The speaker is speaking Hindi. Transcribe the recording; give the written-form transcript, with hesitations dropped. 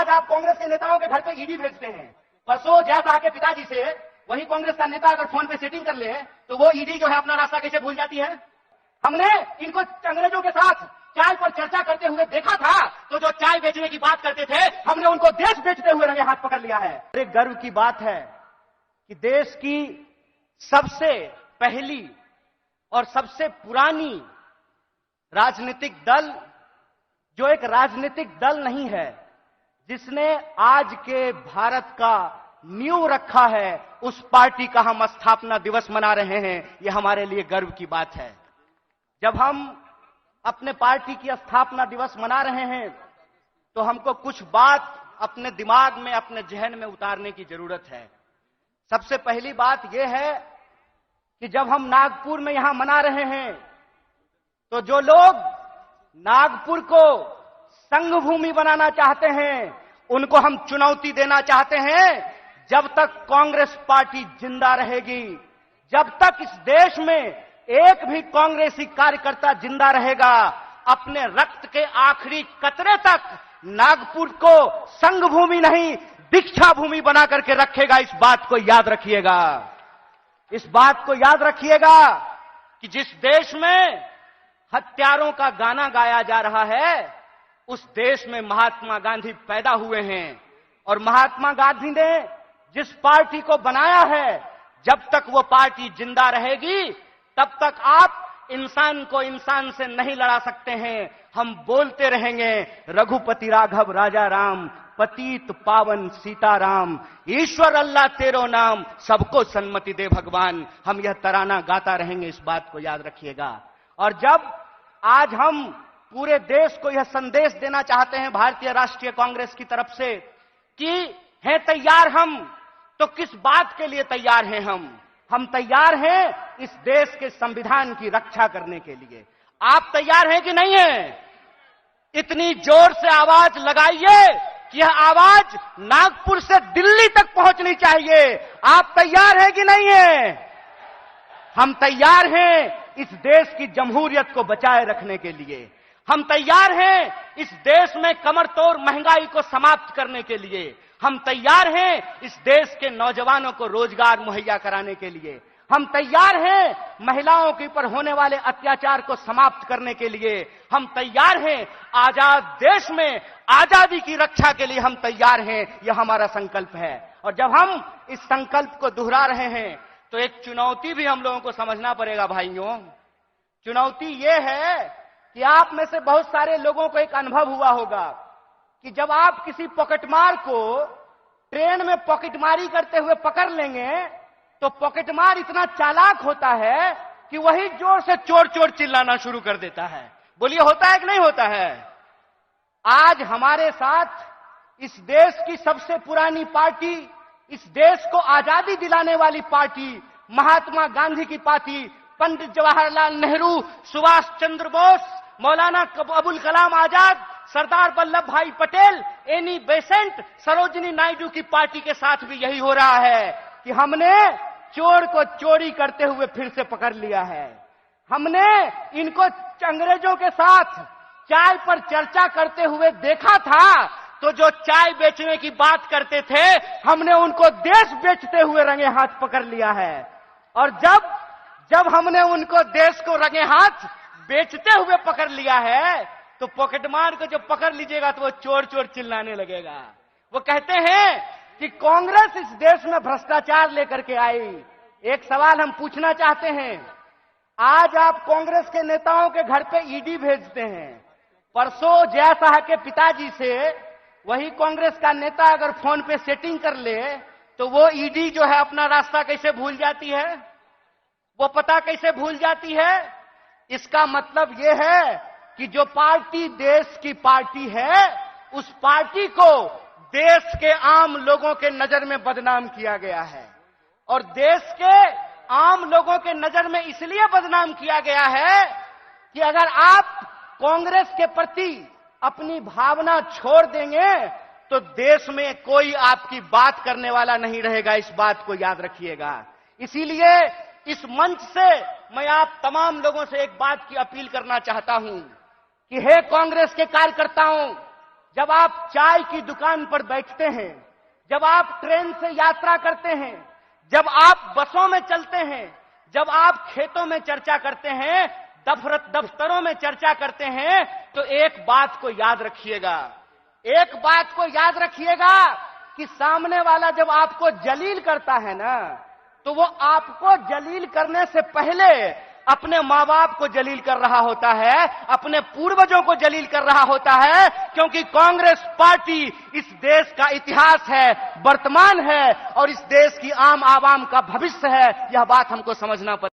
आज आप कांग्रेस के नेताओं के घर पे ईडी भेजते हैं। परसों जयशाह के पिताजी से वही कांग्रेस का नेता अगर फोन पे सेटिंग कर ले तो वो ईडी जो है अपना रास्ता कैसे भूल जाती है। हमने इनको अंग्रेजों के साथ चाय पर चर्चा करते हुए देखा था, तो जो चाय बेचने की बात करते थे हमने उनको देश बेचते हुए रंगे हाथ पकड़ लिया है। एक गर्व की बात है कि देश की सबसे पहली और सबसे पुरानी राजनीतिक दल, जो एक राजनीतिक दल नहीं है, जिसने आज के भारत का नींव रखा है, उस पार्टी का हम स्थापना दिवस मना रहे हैं। यह हमारे लिए गर्व की बात है। जब हम अपने पार्टी की स्थापना दिवस मना रहे हैं तो हमको कुछ बात अपने दिमाग में, अपने जहन में उतारने की जरूरत है। सबसे पहली बात यह है कि जब हम नागपुर में यहां मना रहे हैं तो जो लोग नागपुर को संघ भूमि बनाना चाहते हैं, उनको हम चुनौती देना चाहते हैं, जब तक कांग्रेस पार्टी जिंदा रहेगी, जब तक इस देश में एक भी कांग्रेसी कार्यकर्ता जिंदा रहेगा, अपने रक्त के आखिरी कतरे तक नागपुर को संघ भूमि नहीं, दीक्षा भूमि बना करके रखेगा। इस बात को याद रखिएगा। इस बात को याद रखिएगा कि जिस देश में हत्यारों का गाना गाया जा रहा है, उस देश में महात्मा गांधी पैदा हुए हैं। और महात्मा गांधी ने जिस पार्टी को बनाया है, जब तक वो पार्टी जिंदा रहेगी, तब तक आप इंसान को इंसान से नहीं लड़ा सकते हैं। हम बोलते रहेंगे, रघुपति राघव राजा राम, पतित पावन सीताराम, ईश्वर अल्लाह तेरो नाम, सबको सन्मति दे भगवान। हम यह तराना गाता रहेंगे, इस बात को याद रखिएगा। और जब आज हम पूरे देश को यह संदेश देना चाहते हैं भारतीय राष्ट्रीय कांग्रेस की तरफ से कि हैं तैयार हम, तो किस बात के लिए तैयार हैं हम तैयार हैं इस देश के संविधान की रक्षा करने के लिए। आप तैयार हैं कि नहीं है? इतनी जोर से आवाज लगाइए कि यह आवाज नागपुर से दिल्ली तक पहुंचनी चाहिए। आप तैयार हैं कि नहीं है? हम तैयार हैं इस देश की जमहूरियत को बचाए रखने के लिए। हम तैयार हैं इस देश में कमर तोड़ महंगाई को समाप्त करने के लिए। हम तैयार हैं इस देश के नौजवानों को रोजगार मुहैया कराने के लिए। हम तैयार हैं महिलाओं के ऊपर होने वाले अत्याचार को समाप्त करने के लिए। हम तैयार हैं आजाद देश में आजादी की रक्षा के लिए। हम तैयार हैं, यह हमारा संकल्प है। और जब हम इस संकल्प को दोहरा रहे हैं तो एक चुनौती भी हम लोगों को समझना पड़ेगा भाइयों। चुनौती यह है कि आप में से बहुत सारे लोगों को एक अनुभव हुआ होगा कि जब आप किसी पॉकेटमार को ट्रेन में पॉकेटमारी करते हुए पकड़ लेंगे तो पॉकेटमार इतना चालाक होता है कि वही जोर से चोर चोर चिल्लाना शुरू कर देता है। बोलिए होता है कि नहीं होता है? आज हमारे साथ इस देश की सबसे पुरानी पार्टी, इस देश को आजादी दिलाने वाली पार्टी, महात्मा गांधी की पार्टी, पंडित जवाहरलाल नेहरू, सुभाष चंद्र बोस, मौलाना अबुल कलाम आजाद, सरदार वल्लभ भाई पटेल, एनी बेसेंट, सरोजिनी नायडू की पार्टी के साथ भी यही हो रहा है कि हमने चोर को चोरी करते हुए फिर से पकड़ लिया है। हमने इनको अंग्रेजों के साथ चाय पर चर्चा करते हुए देखा था, तो जो चाय बेचने की बात करते थे हमने उनको देश बेचते हुए रंगे हाथ पकड़ लिया है। और जब हमने उनको देश को रंगे हाथ बेचते हुए पकड़ लिया है तो पॉकेटमार को जब पकड़ लीजिएगा तो वो चोर चोर चिल्लाने लगेगा। वो कहते हैं कि कांग्रेस इस देश में भ्रष्टाचार लेकर के आई। एक सवाल हम पूछना चाहते हैं, आज आप कांग्रेस के नेताओं के घर पे ईडी भेजते हैं। परसों जयशाह के पिताजी से वही कांग्रेस का नेता अगर फोन पे सेटिंग कर ले तो वो ईडी जो है अपना रास्ता कैसे भूल जाती है, वो पता कैसे भूल जाती है? इसका मतलब यह है कि जो पार्टी देश की पार्टी है, उस पार्टी को देश के आम लोगों के नजर में बदनाम किया गया है। और देश के आम लोगों के नजर में इसलिए बदनाम किया गया है कि अगर आप कांग्रेस के प्रति अपनी भावना छोड़ देंगे तो देश में कोई आपकी बात करने वाला नहीं रहेगा। इस बात को याद रखिएगा। इसीलिए इस मंच से मैं आप तमाम लोगों से एक बात की अपील करना चाहता हूं कि हे कांग्रेस के कार्यकर्ताओं, जब आप चाय की दुकान पर बैठते हैं, जब आप ट्रेन से यात्रा करते हैं, जब आप बसों में चलते हैं, जब आप खेतों में चर्चा करते हैं, दफ्तरों में चर्चा करते हैं, तो एक बात को याद रखिएगा, एक बात को याद रखिएगा कि सामने वाला जब आपको जलील करता है ना, तो वो आपको जलील करने से पहले अपने मां बाप को जलील कर रहा होता है, अपने पूर्वजों को जलील कर रहा होता है, क्योंकि कांग्रेस पार्टी इस देश का इतिहास है, वर्तमान है और इस देश की आम आवाम का भविष्य है। यह बात हमको समझना पड़ेगा।